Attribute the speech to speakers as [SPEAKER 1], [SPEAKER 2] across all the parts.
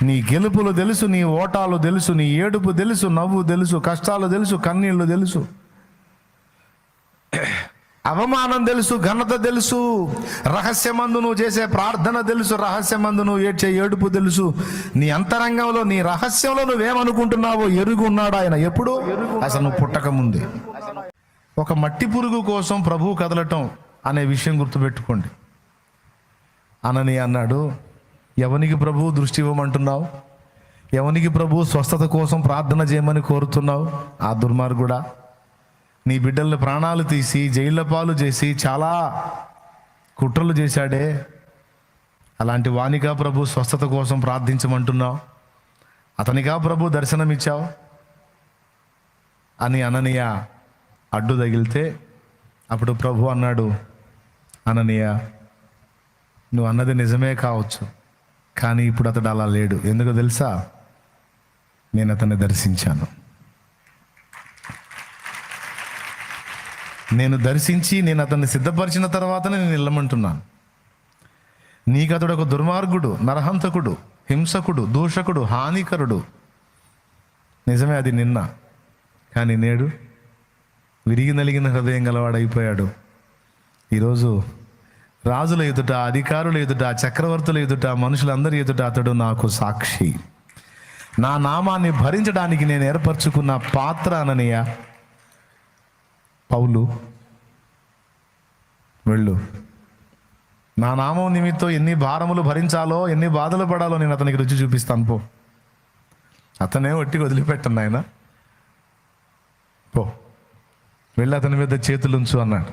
[SPEAKER 1] నీ గెలుపులు తెలుసు, నీ ఓటాలు తెలుసు, నీ ఏడుపు తెలుసు, నవ్వు తెలుసు, కష్టాలు తెలుసు, కన్నీళ్లు తెలుసు, అవమానం తెలుసు, ఘనత తెలుసు, రహస్యమందు నువ్వు చేసే ప్రార్థన తెలుసు, రహస్యమందు నువ్వు ఏడ్చే ఏడుపు తెలుసు. నీ అంతరంగంలో, నీ రహస్యంలో నువ్వేమనుకుంటున్నావో ఎరుగు ఉన్నాడు ఆయన. ఎప్పుడు? అసలు నువ్వు పుట్టక ముందే. ఒక మట్టి పురుగు కోసం ప్రభువు కదలటం అనే విషయం గుర్తుపెట్టుకోండి. అననీయ అన్నాడు, ఎవనికి ప్రభువు దృష్టి ఇవ్వమంటున్నావు? ఎవనికి ప్రభువు స్వస్థత కోసం ప్రార్థన చేయమని కోరుతున్నావు? ఆ దుర్మార్గుడా, నీ బిడ్డల ప్రాణాలు తీసి జైళ్ళ పాలు చేసి చాలా కుట్రలు చేశాడే, అలాంటి వానిగా ప్రభు స్వస్థత కోసం ప్రార్థించమంటున్నావు? అతనిగా ప్రభు దర్శనమిచ్చావు అని అననీయ అడ్డు తగిలితే, అప్పుడు ప్రభు అన్నాడు, అననీయ, నువ్వు అన్నది నిజమే కావచ్చు, కానీ ఇప్పుడు అతడు అలా లేడు. ఎందుకో తెలుసా? నేను అతన్ని దర్శించాను. నేను దర్శించి నేను అతన్ని సిద్ధపరిచిన తర్వాతనే నేను వెళ్ళమంటున్నాను. నీకు అతడు ఒక దుర్మార్గుడు, నరహంతకుడు, హింసకుడు, దూషకుడు, హానికరుడు. నిజమే, అది నిన్న. కానీ నేడు విరిగి నలిగిన హృదయం గలవాడైపోయాడు. ఈరోజు రాజుల ఎదుట, అధికారుల ఎదుట, చక్రవర్తుల ఎదుట, మనుషులందరి ఎదుట అతడు నాకు సాక్షి. నా నామాన్ని భరించడానికి నేను ఏర్పరచుకున్న పాత్ర. అననీయ, పౌలు, వెళ్ళు. నా నామం నిమిత్తం ఎన్ని భారములు భరించాలో, ఎన్ని బాధలు పడాలో నేను అతనికి రుచి చూపిస్తాను. పో. అతనే ఒట్టి వదిలిపెట్టను ఆయన. పో, వెళ్ళి అతని మీద చేతులుంచు అన్నాడు.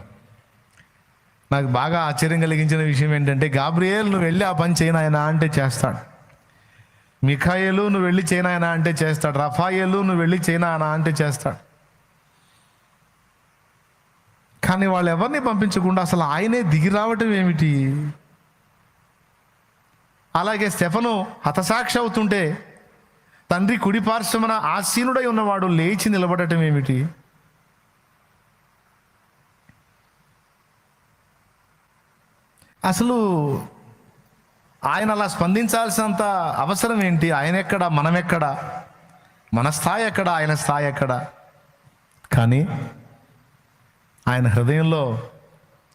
[SPEAKER 1] నాకు బాగా ఆశ్చర్యం కలిగించిన విషయం ఏంటంటే, గాబ్రియేల్ నువ్వు వెళ్ళి ఆ పని చేయనాయనా అంటే చేస్తాడు. మిఖాయేలు నువ్వు వెళ్ళి చేయనాయనా అంటే చేస్తాడు. రఫాయేలు నువ్వు వెళ్ళి చేయనాయనా అంటే చేస్తాడు. కానీ వాళ్ళు ఎవరిని పంపించకుండా అసలు ఆయనే దిగి రావటం ఏమిటి? అలాగే స్టెఫను హతసాక్షి అవుతుంటే తండ్రి కుడి పార్శ్వమున ఆసీనుడై ఉన్నవాడు లేచి నిలబడటం ఏమిటి? అసలు ఆయన అలా స్పందించాల్సినంత అవసరం ఏంటి? ఆయన ఎక్కడ, మనం ఎక్కడ, మన స్థాయి ఎక్కడ, ఆయన స్థాయి ఎక్కడ? కానీ ఆయన హృదయంలో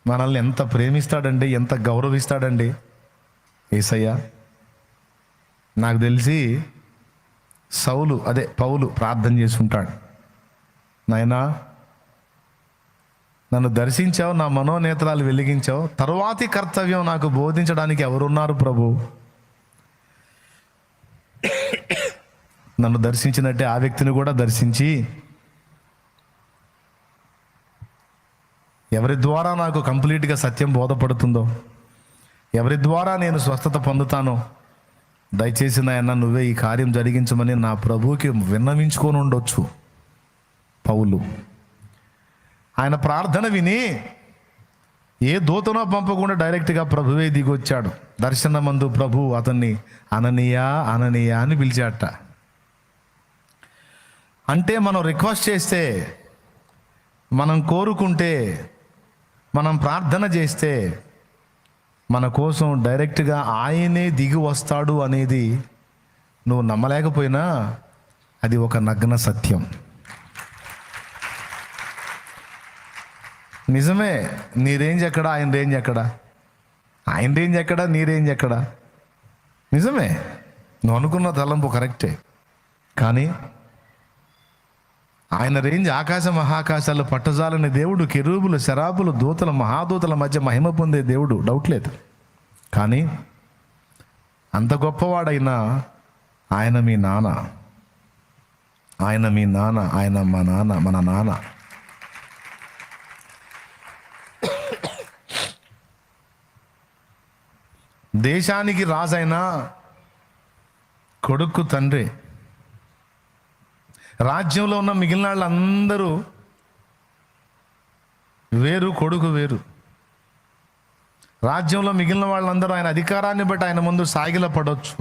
[SPEAKER 1] మనల్ని ఎంత ప్రేమిస్తాడండి, ఎంత గౌరవిస్తాడండి యేసయ్య. నాకు తెలిసి పౌలు ప్రార్థన చేసుకుంటాడు, నాయనా నన్ను దర్శించావు, నా మనోనేత్రాలు వెలిగించావు, తరువాతి కర్తవ్యం నాకు బోధించడానికి ఎవరున్నారు ప్రభు? నన్ను దర్శించినట్టే ఆ వ్యక్తిని కూడా దర్శించి, ఎవరి ద్వారా నాకు కంప్లీట్గా సత్యం బోధపడుతుందో, ఎవరి ద్వారా నేను స్వస్థత పొందుతానో, దయచేసి నాయన నువ్వే ఈ కార్యం జరిగించమని నా ప్రభువుకి విన్నవించుకొని ఉండొచ్చు పౌలు. ఆయన ప్రార్థన విని ఏ దూతనో పంపకుండా డైరెక్ట్గా ప్రభువే దిగొచ్చాడు. దర్శనమందు ప్రభు అతన్ని అననీయ అననీయ అని పిలిచాట. అంటే మనం రిక్వెస్ట్ చేస్తే, మనం కోరుకుంటే, మనం ప్రార్థన చేస్తే మన కోసం డైరెక్ట్గా ఆయనే దిగి వస్తాడు అనేది నువ్వు నమ్మలేకపోయినా అది ఒక నగ్న సత్యం. నిజమే, నీ రేంజ్ ఎక్కడ, ఆయన రేంజ్ ఎక్కడ? ఆయన రేంజ్ ఎక్కడ, నీ రేంజ్ ఎక్కడ? నిజమే, నువ్వు అనుకున్న తలంపు కరెక్టే. కానీ ఆయన రేంజ్ ఆకాశ మహాకాశాలు పట్టజాలని దేవుడు, కెరూబులు, శరాబులు, దూతల, మహాదూతల మధ్య మహిమ పొందే దేవుడు, డౌట్ లేదు. కానీ అంత గొప్పవాడైనా ఆయన మీ నాన్న, ఆయన మీ నాన్న, ఆయన మా నాన్న, మన నాన్న. దేశానికి రాజైన కొడుకు తండ్రి, రాజ్యంలో ఉన్న మిగిలిన వాళ్ళందరూ వేరు, కొడుకు వేరు. రాజ్యంలో మిగిలిన వాళ్ళందరూ ఆయన అధికారాన్ని బట్టి ఆయన ముందు సాగిల పడవచ్చు,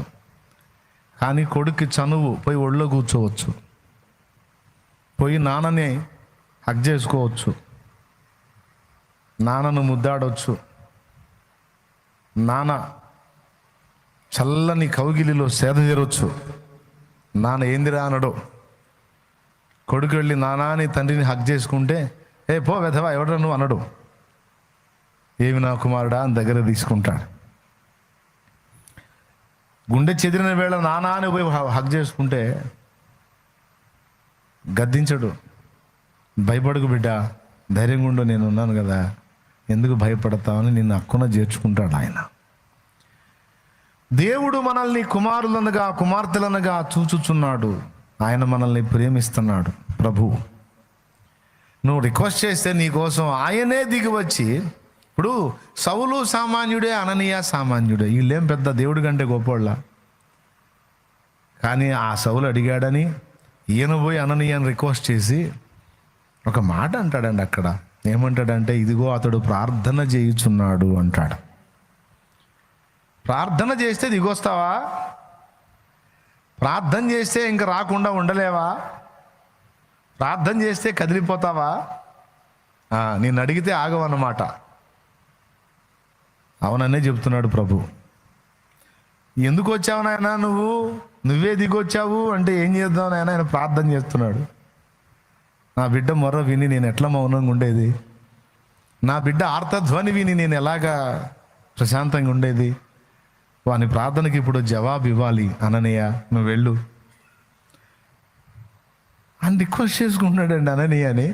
[SPEAKER 1] కానీ కొడుక్కి చనువు, పోయి ఒళ్ళో కూర్చోవచ్చు, పోయి నాన్నని హగ్ చేసుకోవచ్చు, నాన్నను ముద్దాడవచ్చు, నాన్న చల్లని కౌగిలిలో సేద తీరొచ్చు. నాన్న ఏందిరా అనడు. కొడుకు వెళ్ళి నానా అని తండ్రిని హగ్ చేసుకుంటే ఏ పో వెధవా ఎవడరా నువ్వు అనడు. ఏమి నా కుమారుడా అని దగ్గర తీసుకుంటాడు. గుండె చెదిరిన వేళ నానా అని పోయి హగ్ చేసుకుంటే గద్దించడు. భయపడకు బిడ్డ, ధైర్యంగా ఉండు, నేను ఉన్నాను కదా, ఎందుకు భయపడతావని నిన్ను హక్కున చేర్చుకుంటాడు ఆయన. దేవుడు మనల్ని కుమారులనగా కుమార్తెలనగా చూచుచున్నాడు. ఆయన మనల్ని ప్రేమిస్తున్నాడు. ప్రభు నువ్వు రిక్వెస్ట్ చేస్తే నీకోసం ఆయనే దిగి వచ్చి, ఇప్పుడు సౌలు సామాన్యుడే, అననీయ సామాన్యుడే, వీళ్ళేం పెద్ద దేవుడి కంటే గొప్పోళ్ళ. కానీ ఆ సౌలు అడిగాడని ఈయన పోయి అననీయని రిక్వెస్ట్ చేసి ఒక మాట అంటాడండి. అక్కడ ఏమంటాడంటే, ఇదిగో అతడు ప్రార్థన చేయుచున్నాడు అంటాడు. ప్రార్థన చేస్తే దిగొస్తావా? ప్రార్థన చేస్తే ఇంక రాకుండా ఉండలేవా? ప్రార్థన చేస్తే కదిలిపోతావా? నేను అడిగితే ఆగవన్నమాట. అవుననే చెప్తున్నాడు ప్రభు. ఎందుకు వచ్చావు నాయన, నువ్వే దిగొచ్చావు అంటే ఏం చేద్దాం నాయన? ఆయన ప్రార్థన చేస్తున్నాడు. నా బిడ్డ మొర్ర విని నేను ఎట్లా మౌనంగా ఉండేది? నా బిడ్డ ఆర్తధ్వని విని నేను ఎలాగా ప్రశాంతంగా ఉండేది? వాని ప్రార్థనకి ఇప్పుడు జవాబు ఇవ్వాలి. అననీయ నువ్వు వెళ్ళు అని రిక్వెస్ట్ చేసుకుంటున్నాడండి. అననీయని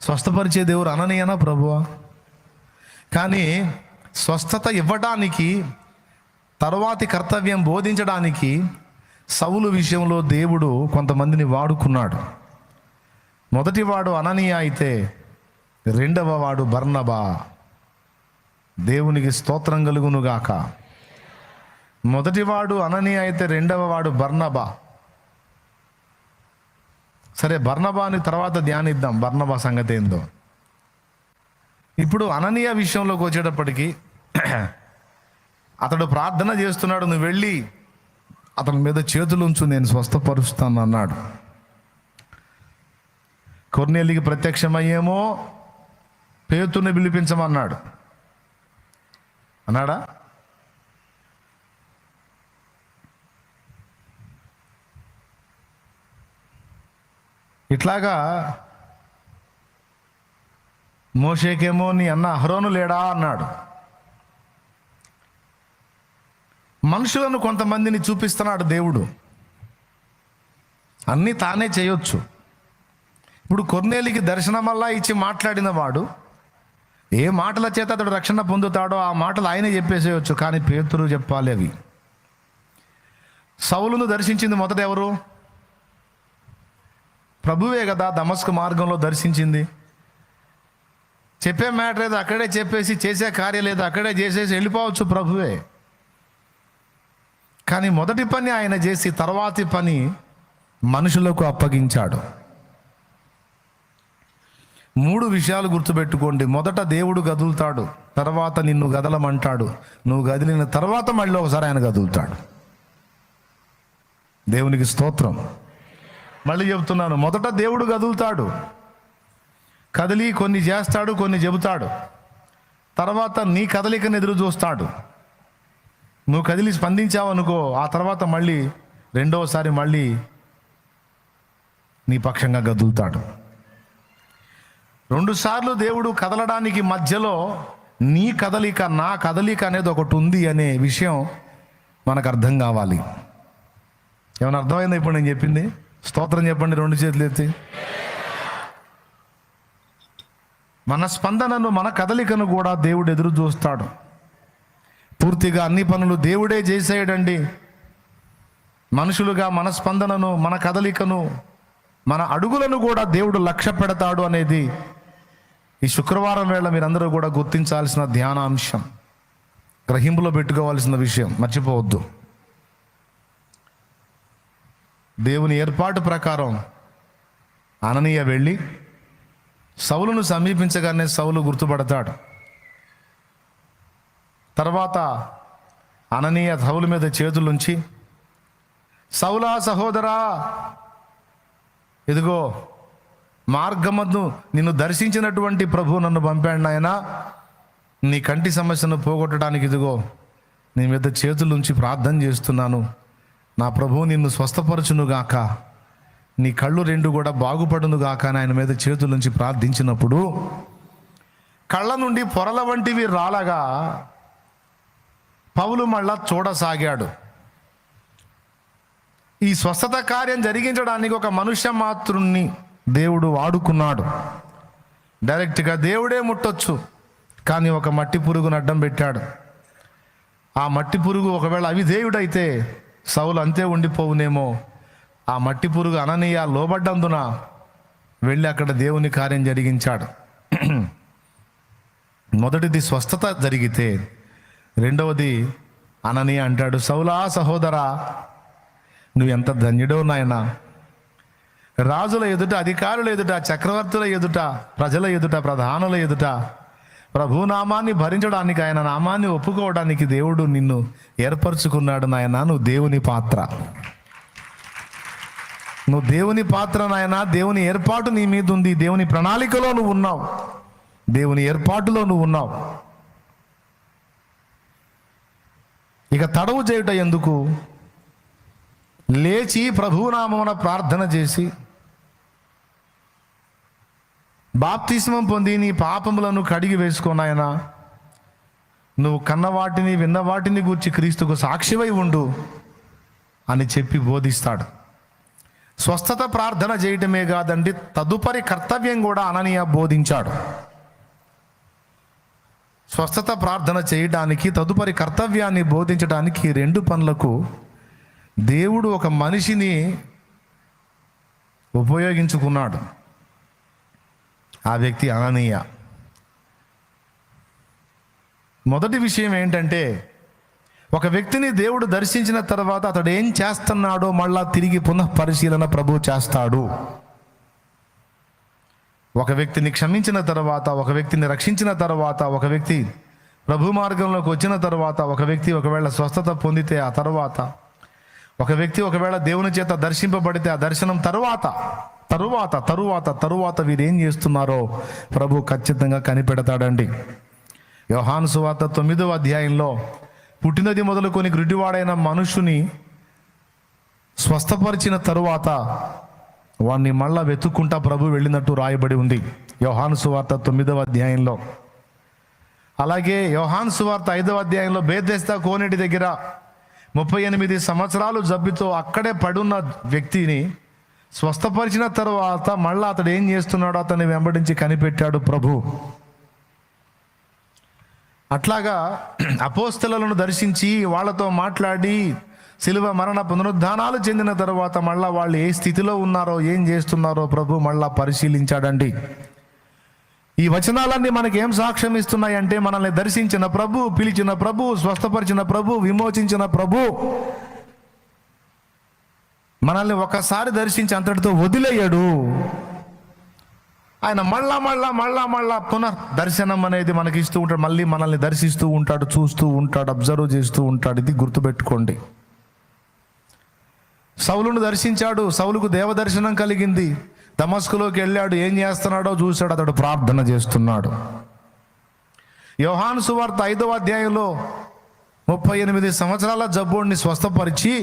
[SPEAKER 1] స్వస్థపరిచే దేవుడు అననీయనా ప్రభువా? కానీ స్వస్థత ఇవ్వడానికి, తరువాతి కర్తవ్యం బోధించడానికి సౌలు విషయంలో దేవుడు కొంతమందిని వాడుకున్నాడు. మొదటివాడు అననీయ అయితే రెండవ వాడు బర్నబా. దేవునికి స్తోత్రం కలుగునుగాక. మొదటివాడు అననీయ అయితే రెండవ వాడు బర్నబా. సరే, బర్నబాని తర్వాత ధ్యానిద్దాం, బర్నబా సంగతి ఏందో. ఇప్పుడు అననీయ విషయంలోకి వచ్చేటప్పటికి అతడు ప్రార్థన చేస్తున్నాడు. నువ్వు వెళ్ళి అతని మీద చేతులు ఉంచు, నేను స్వస్థపరుస్తాను అన్నాడు. కొర్నేలికి ప్రత్యక్షమయ్యేమో పేతుని పిలిపించమన్నాడు. అన్నాడా? ఇట్లాగా మోషేకేమో నీ అన్న అహరోను లేడా అన్నాడు. మనుషులను కొంతమందిని చూపిస్తున్నాడు దేవుడు. అన్నీ తానే చేయొచ్చు. ఇప్పుడు కొర్నేలికి దర్శనమల్లా ఇచ్చి మాట్లాడిన వాడు ఏ మాటల చేత అతడు రక్షణ పొందుతాడో ఆ మాటలు ఆయనే చెప్పేసేయచ్చు. కానీ పేతురు చెప్పాలి అవి. సౌలును దర్శించింది మొదట ఎవరు? ప్రభువే కదా దమస్కు మార్గంలో దర్శించింది. చెప్పే మ్యాటర్ ఏదో అక్కడే చెప్పేసి, చేసే కార్యం ఏదో అక్కడే చేసేసి వెళ్ళిపోవచ్చు ప్రభువే. కానీ మొదటి పని ఆయన చేసి తర్వాతి పని మనుషులకు అప్పగించాడు. 3 విషయాలు గుర్తుపెట్టుకోండి. మొదట దేవుడు కదులుతాడు, తర్వాత నిన్ను కదలమంటాడు. నువ్వు కదిలిన తర్వాత మళ్ళీ ఒకసారి ఆయన కదులుతాడు. దేవునికి స్తోత్రం. మళ్ళీ చెబుతున్నాను, మొదట దేవుడు కదులుతాడు, కదిలి కొన్ని చేస్తాడు, కొన్ని చెబుతాడు. తర్వాత నీ కదలికను ఎదురు చూస్తాడు. నువ్వు కదిలి స్పందించావు అనుకో, ఆ తర్వాత మళ్ళీ రెండవసారి మళ్ళీ నీ పక్షంగా కదులుతాడు. 2 సార్లు దేవుడు కదలడానికి మధ్యలో నీ కదలిక, నా కదలిక అనేది ఒకటి ఉంది అనే విషయం మనకు అర్థం కావాలి. ఏమైనా అర్థమైందా ఇప్పుడు నేను చెప్పింది? స్తోత్రం చెప్పండి 2 చేతులు ఎత్తి. మన స్పందనను, మన కదలికను కూడా దేవుడు ఎదురు చూస్తాడు. పూర్తిగా అన్ని పనులు దేవుడే చేసేయడండి. మనుషులుగా మన స్పందనను, మన కదలికను, మన అడుగులను కూడా దేవుడు లక్ష్య పెడతాడు అనేది ఈ శుక్రవారం వేళ మీరందరూ కూడా గుర్తించాల్సిన ధ్యానాంశం, గ్రహింపులో పెట్టుకోవాల్సిన విషయం, మర్చిపోవద్దు. దేవుని ఏర్పాటు ప్రకారం అననీయ వెళ్ళి సౌలును సమీపించగానే సౌలు గుర్తుపడతాడు. తర్వాత అననీయ సౌలు మీద చేతులుంచి, సౌలా సహోదరా, ఇదిగో మార్గమద్దు నిన్ను దర్శించినటువంటి ప్రభు నన్ను పంపాడు నాయనా, నీ కంటి సమస్యను పోగొట్టడానికి ఇదిగో నీ మీద చేతులుంచి ప్రార్థన చేస్తున్నాను, నా ప్రభువు నిన్ను స్వస్థపరచునుగాక, నీ కళ్ళు రెండు కూడా బాగుపడునుగాక అని ఆయన మీద చేతులుంచి ప్రార్థించినప్పుడు కళ్ళ నుండి పొరల వంటివి రాలగా పౌలు మళ్ళా చూడసాగాడు. ఈ స్వస్థత కార్యం జరిగించడానికి ఒక మనుష్య మాత్రుణ్ణి దేవుడు వాడుకున్నాడు. డైరెక్ట్గా దేవుడే ముట్టొచ్చు, కానీ ఒక మట్టి పురుగును అడ్డం పెట్టాడు. ఆ మట్టి పురుగు ఒకవేళ అవిధేయుడైతే సౌలు అంతే ఉండిపోవునేమో. ఆ మట్టి పురుగు అననీయ లోబడ్డందున వెళ్ళి అక్కడ దేవుని కార్యం జరిగించాడు. మొదటిది స్వస్థత జరిగితే, రెండవది అననీయ అంటాడు, సౌలా సహోదరా, నువ్వు ఎంత ధన్యుడో నాయనా. రాజుల ఎదుట, అధికారుల ఎదుట, చక్రవర్తుల ఎదుట, ప్రజల ఎదుట, ప్రధానుల ఎదుట ప్రభునామాన్ని భరించడానికి, ఆయన నామాన్ని ఒప్పుకోవడానికి దేవుడు నిన్ను ఏర్పరచుకున్నాడు నాయన. నువ్వు దేవుని పాత్ర, నువ్వు దేవుని పాత్ర నాయన. దేవుని ఏర్పాటు నీ మీద ఉంది. దేవుని ప్రణాళికలో నువ్వు ఉన్నావు, దేవుని ఏర్పాటులో నువ్వు ఉన్నావు. ఇక తడవు చేయుట ఎందుకు? లేచి ప్రభునామమున ప్రార్థన చేసి బాప్తిస్మం పొంది నీ పాపములను కడిగి వేసుకోనాయనా. నువ్వు కన్నవాటిని విన్నవాటిని గూర్చి క్రీస్తుకు సాక్షివై ఉండు అని చెప్పి బోధిస్తాడు. స్వస్థత ప్రార్థన చేయటమే కాదండి, తదుపరి కర్తవ్యం కూడా అననీయ బోధించాడు. స్వస్థత ప్రార్థన చేయడానికి, తదుపరి కర్తవ్యాన్ని బోధించడానికి, ఈ రెండు పనులకు దేవుడు ఒక మనిషిని ఉపయోగించుకున్నాడు. ఆ వ్యక్తి అననీయ. మొదటి విషయం ఏంటంటే, ఒక వ్యక్తిని దేవుడు దర్శించిన తర్వాత అతడు ఏం చేస్తున్నాడో మళ్ళా తిరిగి పునః పరిశీలన ప్రభు చేస్తాడు. ఒక వ్యక్తిని క్షమించిన తర్వాత, ఒక వ్యక్తిని రక్షించిన తర్వాత, ఒక వ్యక్తి ప్రభు మార్గంలోకి వచ్చిన తర్వాత, ఒక వ్యక్తి ఒకవేళ స్వస్థత పొందితే ఆ తర్వాత, ఒక వ్యక్తి ఒకవేళ దేవుని చేత దర్శింపబడితే ఆ దర్శనం తరువాత వీరేం చేస్తున్నారో ప్రభు ఖచ్చితంగా కనిపెడతాడండి. యోహాను సువార్త 9వ అధ్యాయంలో పుట్టినది మొదలుకొని గ్రుడ్డివాడైన మనుషుని స్వస్థపరిచిన తరువాత వాణ్ణి మళ్ళా వెతుక్కుంటా ప్రభు వెళ్ళినట్టు రాయబడి ఉంది యోహాను సువార్త 9వ అధ్యాయంలో. అలాగే యోహాను సువార్త 5వ అధ్యాయంలో బేతెస్దా కోనేటి దగ్గర 38 సంవత్సరాలు జబ్బుతో అక్కడే పడున్న వ్యక్తిని స్వస్థపరిచిన తర్వాత మళ్ళా అతడు ఏం చేస్తున్నాడో అతన్ని వెంబడించి కనిపెట్టాడు ప్రభు. అట్లాగా అపోస్తలులను దర్శించి వాళ్ళతో మాట్లాడి శిలువ మరణ పునరుద్ధానాలు చెందిన తర్వాత మళ్ళా వాళ్ళు ఏ స్థితిలో ఉన్నారో, ఏం చేస్తున్నారో ప్రభు మళ్ళా పరిశీలించాడండి. ఈ వచనాలన్నీ మనకి ఏం సాక్ష్యం ఇస్తున్నాయంటే, మనల్ని దర్శించిన ప్రభు, పిలిచిన ప్రభు, స్వస్థపరిచిన ప్రభు, విమోచించిన ప్రభు మనల్ని ఒకసారి దర్శించి అంతటితో వదిలేయడు. ఆయన మళ్ళా పునః దర్శనం అనేది మనకి ఇస్తూ ఉంటాడు. మళ్ళీ మనల్ని దర్శిస్తూ ఉంటాడు, చూస్తూ ఉంటాడు, అబ్జర్వ్ చేస్తూ ఉంటాడు. ఇది గుర్తుపెట్టుకోండి. సౌలును దర్శించాడు, సౌలుకు దేవదర్శనం కలిగింది. దమస్కులోకి వెళ్ళాడు, ఏం చేస్తున్నాడో చూశాడు, అతడు ప్రార్థన చేస్తున్నాడు. యోహాను సువార్త 5వ అధ్యాయంలో 38 సంవత్సరాల జబ్బుడిని స్వస్థపరిచి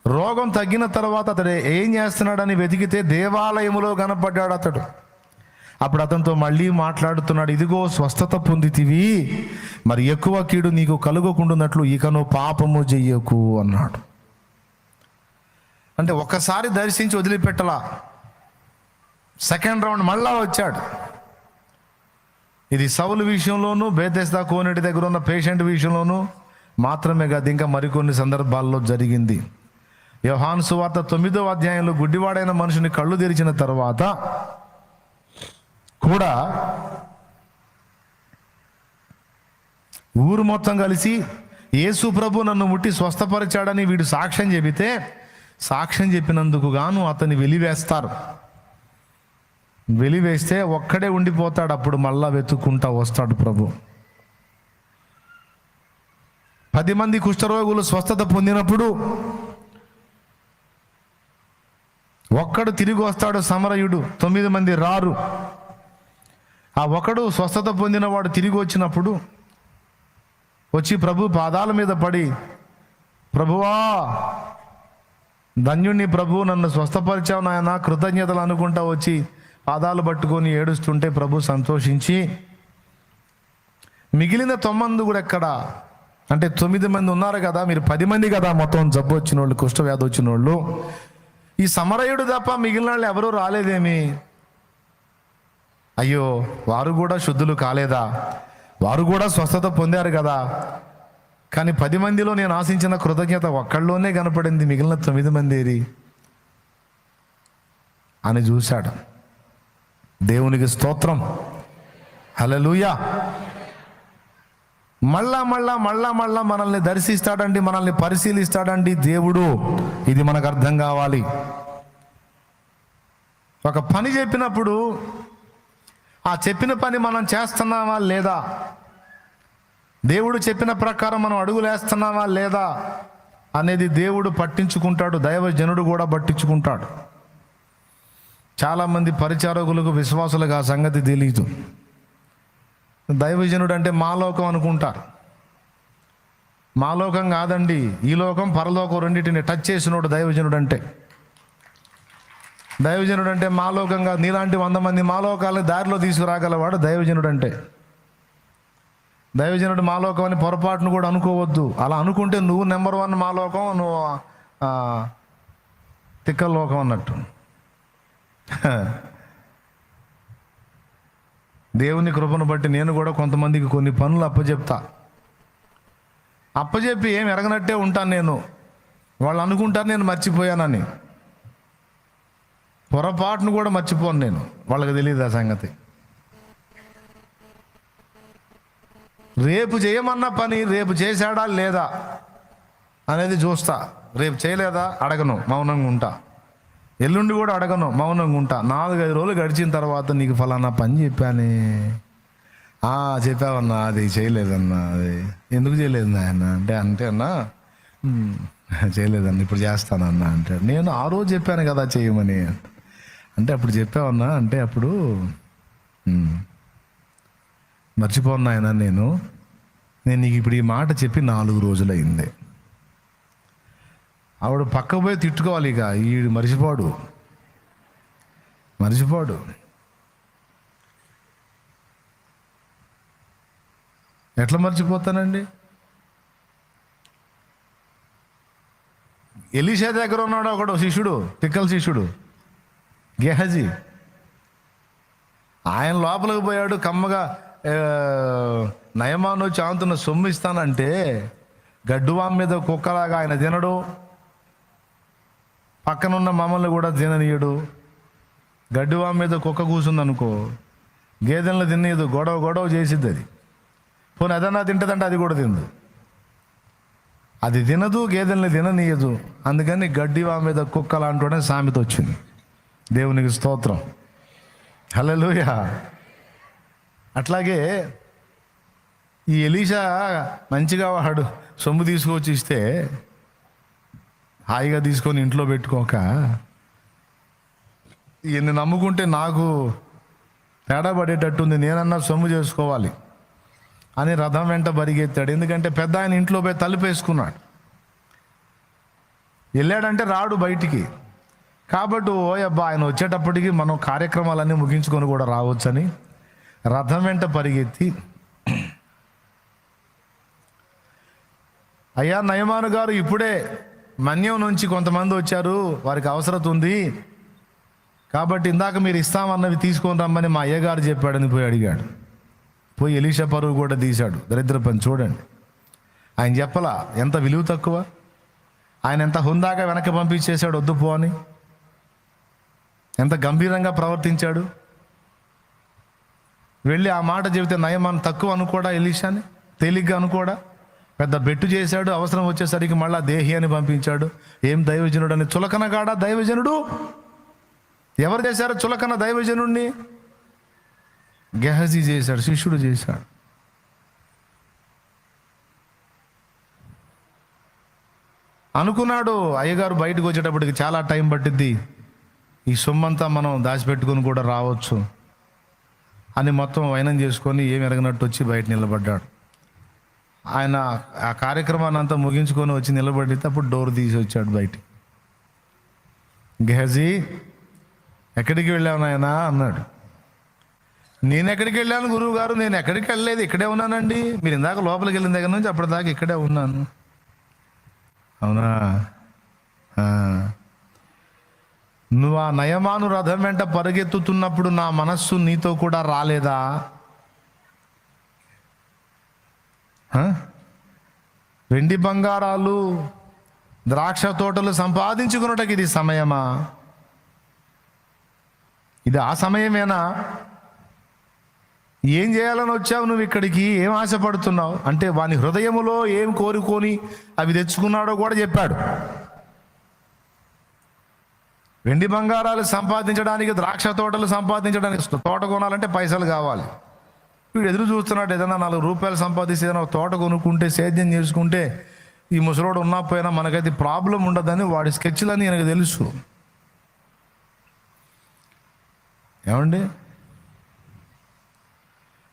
[SPEAKER 1] రోగం తగ్గిన తర్వాత అతడు ఏం చేస్తున్నాడని వెతికితే దేవాలయములో కనపడ్డాడు అతడు. అప్పుడు అతనితో మళ్ళీ మాట్లాడుతున్నాడు, ఇదిగో స్వస్థత పొందితివి, మరి ఎక్కువ కీడు నీకు కలుగకుండానట్లు ఇక నువ్వు పాపము చెయ్యకు అన్నాడు. అంటే ఒక్కసారి దర్శించి వదిలిపెట్టలా, సెకండ్ రౌండ్ మళ్ళా వచ్చాడు. ఇది సౌలు విషయంలోనూ, బేతెస్దా కోనేటి దగ్గర ఉన్న పేషెంట్ విషయంలోనూ మాత్రమే కాదు, ఇంకా మరికొన్ని సందర్భాల్లో జరిగింది. యోహాను సువార్త 9వ అధ్యాయంలో గుడ్డివాడైన మనుషుని కళ్ళు తెరిచిన తర్వాత కూడా ఊరు మొత్తం కలిసి యేసు ప్రభు నన్ను ముట్టి స్వస్థపరిచాడని వీడు సాక్ష్యం చెబితే, సాక్ష్యం చెప్పినందుకు గాను అతన్ని వెలివేస్తారు. వెలివేస్తే ఒక్కడే ఉండిపోతాడు. అప్పుడు మళ్ళా వెతుక్కుంటా వస్తాడు ప్రభు. 10 మంది కుష్ఠరోగులు స్వస్థత పొందినప్పుడు ఒక్కడు తిరిగి వస్తాడు సమరయుడు, 9 మంది రారు. ఆ ఒకడు స్వస్థత పొందిన వాడు తిరిగి వచ్చినప్పుడు వచ్చి ప్రభు పాదాల మీద పడి, ప్రభువా ధన్యుణ్ణి ప్రభు, నన్ను స్వస్థపరిచావు నాయన, కృతజ్ఞతలు అనుకుంటా వచ్చి పాదాలు పట్టుకొని ఏడుస్తుంటే ప్రభు సంతోషించి, మిగిలిన 9 కూడా ఎక్కడ అంటే 9 మంది ఉన్నారు కదా, మీరు 10 మంది కదా మొత్తం జబ్బు వచ్చిన వాళ్ళు, కుష్ఠవ్యాధి వచ్చిన వాళ్ళు, ఈ సమరయుడు తప్ప మిగిలిన వాళ్ళు ఎవరూ రాలేదేమి? అయ్యో, వారు కూడా శుద్ధులు కాలేదా? వారు కూడా స్వస్థత పొందారు కదా, కానీ 10 మందిలో నేను ఆశించిన కృతజ్ఞత ఒక్కళ్ళలోనే కనపడింది, మిగిలిన 9 మంది ఏరి అని చూశాడు. దేవునికి స్తోత్రం, హల్లెలూయా. మళ్ళా మనల్ని దర్శిస్తాడండి, మనల్ని పరిశీలిస్తాడండి దేవుడు. ఇది మనకు అర్థం కావాలి. ఒక పని చెప్పినప్పుడు ఆ చెప్పిన పని మనం చేస్తున్నామా లేదా, దేవుడు చెప్పిన ప్రకారం మనం అడుగులేస్తున్నామా లేదా అనేది దేవుడు పట్టించుకుంటాడు, దైవజనుడు కూడా పట్టించుకుంటాడు. చాలామంది పరిచారకులకు, విశ్వాసులకు ఆ సంగతి తెలియదు. దైవజనుడు అంటే మాలోకం అనుకుంటారు. మాలోకం కాదండి, ఈ లోకం పరలోకం రెండింటిని టచ్ చేసినోడు దైవజనుడు అంటే. దైవజనుడు అంటే మాలోకం కాదు. నీలాంటి 100 మంది మాలోకాలని దారిలో తీసుకురాగలవాడు దైవజనుడు అంటే. దైవజనుడు మాలోకం అని పొరపాటును కూడా అనుకోవద్దు. అలా అనుకుంటే నువ్వు నెంబర్ 1 మాలోకం, నువ్వు తిక్కల లోకం అన్నట్టు. దేవుని కృపను బట్టి నేను కూడా కొంతమందికి కొన్ని పనులు అప్పచెప్పి ఏం ఎరగనట్టే ఉంటాను నేను. వాళ్ళు అనుకుంటారు నేను మర్చిపోయానని. పొరపాటును కూడా మర్చిపోను నేను, వాళ్ళకి తెలియదు ఆ సంగతి. రేపు చేయమన్న పని రేపు చేశాడా లేదా అనేది చూస్తా. రేపు చేయలేదా అడగను, మౌనంగా ఉంటా. ఎల్లుండి కూడా అడగను, మౌనంగా ఉంటా. 4-5 రోజులు గడిచిన తర్వాత నీకు ఫలానా పని చెప్పానే, చెప్పావన్నా, అది చేయలేదన్నా, అది ఎందుకు చేయలేదు నాయన అంటే అన్నా చేయలేదన్నా, ఇప్పుడు చేస్తానన్నా అంటే, నేను ఆ రోజు చెప్పాను కదా చేయమని అంటే, అప్పుడు చెప్పావన్నా అంటే, అప్పుడు మర్చిపోను నాయన, నేను నీకు ఇప్పుడు ఈ మాట చెప్పి 4 రోజులైంది. ఆవిడ పక్కకు పోయి తిట్టుకోవాలి. ఇక ఈడు మర్చిపోడు. ఎట్లా మర్చిపోతానండి? ఎలీషా దగ్గర ఉన్నాడు ఒకడు శిష్యుడు, తిక్కల శిష్యుడు గెహజీ. ఆయన లోపలికి పోయాడు, కమ్మగా నయమాను చాంతున్న సొమ్ము ఇస్తానంటే గడ్డువాం మీద కుక్కలాగా ఆయన తినడు, పక్కనున్న మమ్మల్ని కూడా తిననీయడు. గడ్డివాం మీద కుక్క కూర్చుందనుకో, గేదెలను తినేది, గొడవ చేసిద్ది. అది పోనీ అదన్నా తింటుందంటే అది కూడా తినదు. అది తినదు, గేదెల్ని తిననీయదు. అందుకని గడ్డివాం మీద కుక్క లాంటి సామెత వచ్చింది. దేవునికి స్తోత్రం, హల్లెలూయా. అట్లాగే ఈ ఎలీషా మంచిగా వాడు సొమ్ము తీసుకొచ్చి ఇస్తే హాయిగా తీసుకొని ఇంట్లో పెట్టుకోక, ఈయన్ని నమ్ముకుంటే నాకు తేడా పడేటట్టుంది, నేనన్నా సొమ్ము చేసుకోవాలి అని రథం వెంట పరిగెత్తాడు. ఎందుకంటే పెద్ద ఆయన ఇంట్లో పోయి తలుపేసుకున్నాడు. వెళ్ళాడంటే రాడు బయటికి. కాబట్టి ఓయబ్బా, ఆయన వచ్చేటప్పటికి మనం కార్యక్రమాలన్నీ ముగించుకొని కూడా రావచ్చని రథం వెంట పరిగెత్తి, అయ్యా నయమాను గారు, ఇప్పుడే మన్యం నుంచి కొంతమంది వచ్చారు, వారికి అవసరం ఉంది, కాబట్టి ఇందాక మీరు ఇస్తామన్నవి తీసుకొని రమ్మని మా అయ్యగారు చెప్పాడని పోయి అడిగాడు. పోయి ఎలీషా పరువు కూడా తీశాడు. దరిద్ర పని చూడండి. ఆయన చెప్పలా, ఎంత విలువ తక్కువ. ఆయన ఎంత హుందాగా వెనక్కి పంపించేశాడు వద్దు పో అని. ఎంత గంభీరంగా ప్రవర్తించాడు. వెళ్ళి ఆ మాట చెబితే నయమాన్ తక్కువ అనుకోడా, ఎలీషాని తేలిగ్గా అనుకోడా. పెద్ద బెట్టు చేశాడు. అవసరం వచ్చేసరికి మళ్ళా దేహి అని పంపించాడు. ఏం దైవజనుడు అని. చులకనగాడా దైవజనుడు? ఎవరు చేశారు చులకన దైవజనుడిని? గెహజీ చేశాడు, శిష్యుడు చేశాడు. అనుకున్నాడు అయ్యగారు బయటకు వచ్చేటప్పటికి చాలా టైం పట్టిద్ది, ఈ సొమ్మంతా మనం దాచిపెట్టుకొని కూడా రావచ్చు అని మొత్తం వైనం చేసుకొని ఏమి ఎరగనట్టు వచ్చి బయట నిలబడ్డాడు. ఆయన ఆ కార్యక్రమాన్ని అంతా ముగించుకొని వచ్చి నిలబడితే అప్పుడు డోర్ తీసి వచ్చాడు బయటికి. గెహజీ, ఎక్కడికి వెళ్ళావు నాయనా అన్నాడు. నేను ఎక్కడికి వెళ్ళాను గురువు గారు, నేను ఎక్కడికి వెళ్ళలేదు, ఇక్కడే ఉన్నానండి. మీరు ఇందాక లోపలికి వెళ్ళిన దగ్గర నుంచి అప్పటిదాకా ఇక్కడే ఉన్నాను. అవునా? నువ్వు ఆ నయమాను రథం వెంట పరుగెత్తుతున్నప్పుడు నా మనస్సు నీతో కూడా రాలేదా? వెండి బంగారాలు ద్రాక్ష తోటలు సంపాదించుకున్నటకి ఇది సమయమా? ఇది ఆ సమయమేనా? ఏం చేయాలని వచ్చావు నువ్వు ఇక్కడికి? ఏం ఆశపడుతున్నావు అంటే వాని హృదయములో ఏం కోరుకొని అవి తెచ్చుకున్నాడో కూడా చెప్పాడు. వెండి బంగారాలు సంపాదించడానికి, ద్రాక్ష తోటలు సంపాదించడానికి, తోట కొనాలంటే పైసలు కావాలి. వీడు ఎదురు చూస్తున్నాడు, ఏదైనా 4 రూపాయలు సంపాదిస్తే ఏదైనా తోట కొనుక్కుంటే, సేద్యం చేసుకుంటే ఈ ముసలోడు ఉన్నా పోయినా మనకైతే ప్రాబ్లం ఉండదని వాడి స్కెచ్లని నాకు తెలుసు. ఏమండి,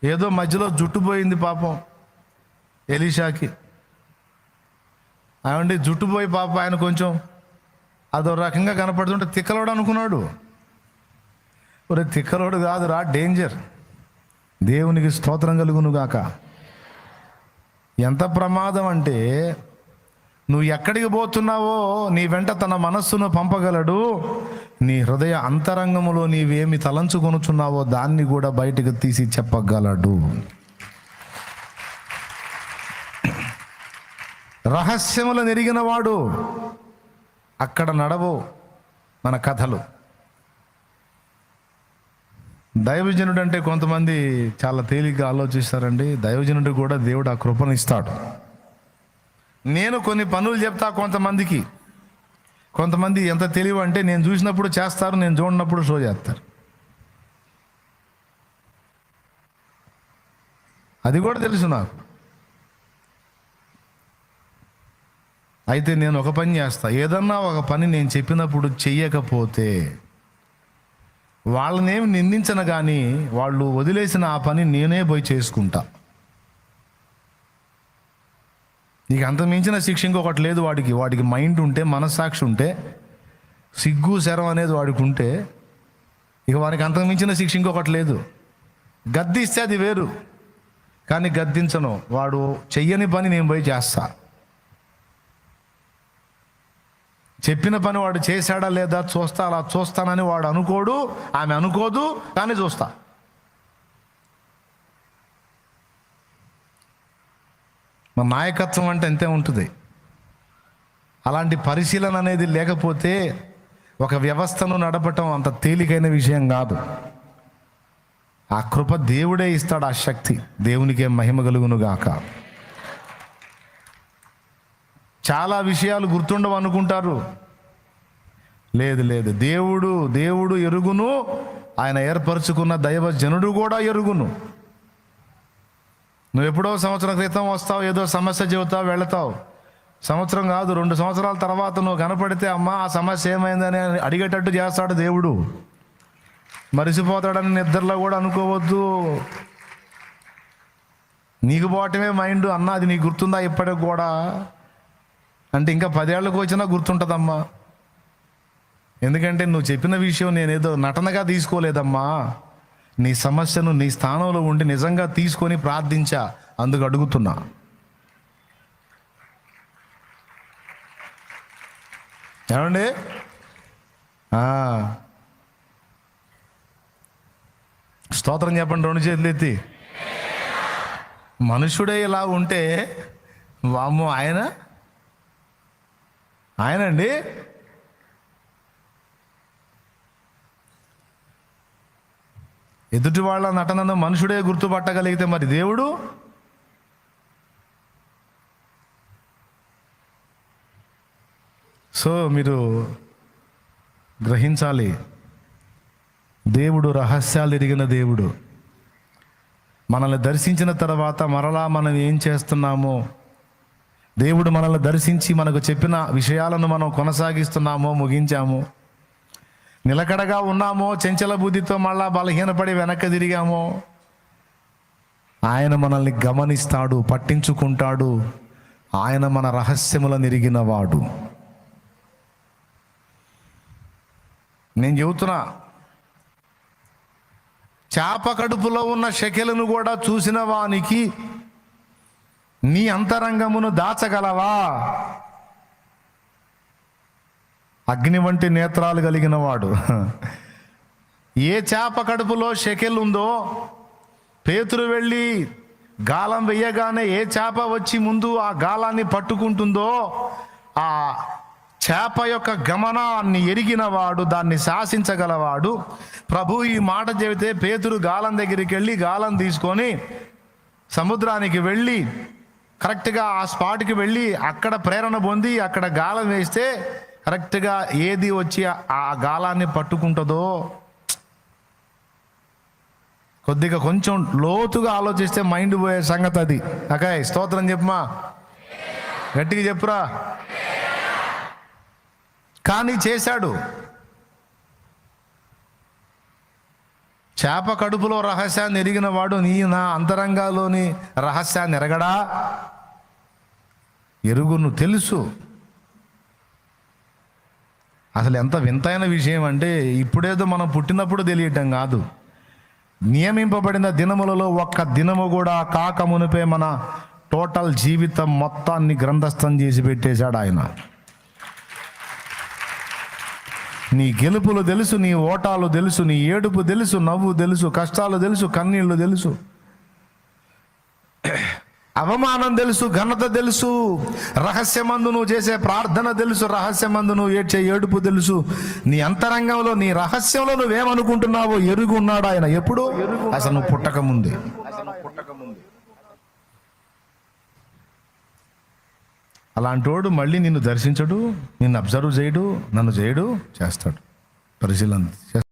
[SPEAKER 1] ఏదో మధ్యలో జుట్టు పోయింది పాపం ఎలీషాకి. ఏమండి, జుట్టు పోయి పాపం ఆయన కొంచెం అదో రకంగా కనపడుతుంటే తిక్కలోడు అనుకున్నాడు. ఒరే తిక్కలోడు కాదురా, డేంజర్. దేవునికి స్తోత్రం కలుగును గాక. ఎంత ప్రమాదం అంటే, నువ్వు ఎక్కడికి పోతున్నావో నీ వెంట తన మనస్సును పంపగలడు. నీ హృదయ అంతరంగములో నీవేమి తలంచుకొనుచున్నావో దాన్ని కూడా బయటకు తీసి చెప్పగలడు. రహస్యములు నెరిగిన వాడు. అక్కడ నడవు మన కథలు. దైవజనుడు అంటే కొంతమంది చాలా తేలిగ్గా ఆలోచిస్తారండి. దైవజనుడు కూడా దేవుడు ఆ కృపను ఇస్తాడు. నేను కొన్ని పనులు చెప్తా కొంతమందికి. కొంతమంది ఎంత తెలివి అంటే నేను చూసినప్పుడు చేస్తారు, నేను చూడనప్పుడు షో చేస్తారు. అది కూడా తెలుసు నాకు. అయితే నేను ఒక పని చేస్తా. ఏదన్నా ఒక పని నేను చెప్పినప్పుడు చెయ్యకపోతే వాళ్ళనేమి నిందించను, కానీ వాళ్ళు వదిలేసిన ఆ పని నేనే పోయి చేసుకుంటా. నీకు అంత మించిన శిక్ష ఇంకొకటి లేదు. వాడికి మైండ్ ఉంటే, మనస్సాక్షి ఉంటే, సిగ్గు శరం అనేది వాడికి ఉంటే ఇక వాడికి అంతకు మించిన శిక్ష ఇంకొకటి లేదు. గద్దిస్తే అది వేరు, కానీ గద్దించను. వాడు చెయ్యని పని నేను పోయి చేస్తా. చెప్పిన పని వాడు చేశాడా లేదా చూస్తా. అలా చూస్తానని వాడు అనుకోడు, ఆమె అనుకోదు, కానీ చూస్తా. మన నాయకత్వం అంటే అంతే ఉంటుంది. అలాంటి పరిశీలన అనేది లేకపోతే ఒక వ్యవస్థను నడపటం అంత తేలికైన విషయం కాదు. ఆ కృప దేవుడే ఇస్తాడు, ఆ శక్తి. దేవునికే మహిమ కలుగును గాక. చాలా విషయాలు గుర్తుండవు అనుకుంటారు. లేదు లేదు, దేవుడు ఎరుగును, ఆయన ఏర్పరచుకున్న దైవజనుడు కూడా ఎరుగును. నువ్వు ఎప్పుడో సంవత్సరం క్రితం వస్తావు, ఏదో సమస్య చెబుతావు, వెళతావు. సంవత్సరం కాదు, 2 సంవత్సరాల తర్వాత నువ్వు కనపడితే అమ్మా ఆ సమస్య ఏమైందని అడిగేటట్టు చేస్తాడు దేవుడు. మరిసిపోతాడని నిద్రలో కూడా అనుకోవద్దు. నీకు పోవటమే మైండ్. అన్న అది నీకు గుర్తుందా ఇప్పటికి కూడా అంటే ఇంకా 10 ఏళ్ళకు వచ్చినా గుర్తుంటుందమ్మా. ఎందుకంటే నువ్వు చెప్పిన విషయం నేనేదో నటనగా తీసుకోలేదమ్మా. నీ సమస్యను నీ స్థానంలో ఉండి నిజంగా తీసుకొని ప్రార్థించా, అందుకు అడుగుతున్నా. ఏమండి, స్తోత్రం చెప్పండి 2 చేతులు ఎత్తి. మనుషుడే ఇలా ఉంటే వామ్మో ఆయనండి. ఎదుటి వాళ్ళ నటనను మనుషుడే గుర్తుపట్టగలిగితే మరి దేవుడు. సో మీరు గ్రహించాలి, దేవుడు రహస్యాలు ఎరిగిన దేవుడు. మనల్ని దర్శించిన తర్వాత మరలా మనం ఏం చేస్తున్నామో, దేవుడు మనల్ని దర్శించి మనకు చెప్పిన విషయాలను మనం కొనసాగిస్తున్నామో, ముగించామో, నిలకడగా ఉన్నామో, చెంచల బుద్ధితో మళ్ళా బలహీనపడి వెనక్కి తిరిగామో, ఆయన మనల్ని గమనిస్తాడు, పట్టించుకుంటాడు. ఆయన మన రహస్యములను ఎరిగినవాడు. నేను చెబుతున్నా, చేప కడుపులో ఉన్న షెకెలును కూడా చూసిన వానికి నీ అంతరంగమును దాచగలవా? అగ్ని వంటి నేత్రాలు కలిగిన వాడు. ఏ చేప కడుపులో షెకెల్ ఉందో, పేతురు వెళ్ళి గాలం వెయ్యగానే ఏ చేప వచ్చి ముందు ఆ గాలాన్ని పట్టుకుంటుందో, ఆ చేప యొక్క గమనాన్ని ఎరిగినవాడు, దాన్ని శాసించగలవాడు. ప్రభు ఈ మాట చెబితే పేతురు గాలం దగ్గరికి వెళ్ళి గాలం తీసుకొని సముద్రానికి వెళ్ళి కరెక్ట్గా ఆ స్పాట్కి వెళ్ళి అక్కడ ప్రేరణ పొంది అక్కడ గాలం వేస్తే కరెక్ట్గా ఏది వచ్చి ఆ గాలాన్ని పట్టుకుంటుందో. కొద్దిగా కొంచెం లోతుగా ఆలోచిస్తే మైండ్ పోయే సంగతి అది. ఓకే, స్తోత్రం చెప్పమా, గట్టిగా చెప్పురా. కానీ చేశాడు. చేప కడుపులో రహస్యాన్ని ఎరిగిన వాడు నీ నా అంతరంగాలోని రహస్యాన్ని ఎరగడా? ఎరుగును, తెలుసు. అసలు ఎంత వింతైన విషయం అంటే, ఇప్పుడేదో మనం పుట్టినప్పుడు తెలియటం కాదు, నియమింపబడిన దినములలో ఒక్క దినము కూడా కాక మునిపే మన టోటల్ జీవితం మొత్తాన్ని గ్రంథస్థం చేసి పెట్టేశాడు ఆయన. నీ గెలుపులు తెలుసు, నీ ఓటాలు తెలుసు, నీ ఏడుపు తెలుసు, నవ్వు తెలుసు, కష్టాలు తెలుసు, కన్నీళ్లు తెలుసు, అవమానం తెలుసు, ఘనత తెలుసు, రహస్యమందు నువ్వు చేసే ప్రార్థన తెలుసు, రహస్యమందు నువ్వు ఏడ్చే ఏడుపు తెలుసు. నీ అంతరంగంలో, నీ రహస్యంలో నువ్వేమనుకుంటున్నావో ఎరుగు ఉన్నాడు ఆయన. ఎప్పుడు? అసలు నువ్వు పుట్టక ముందే. అలాంటోడు మళ్ళీ నిన్ను దర్శించడు, నిన్ను అబ్జర్వ్ చేయడు, నన్ను చేయడు, చేస్తాడు, పరిశీలన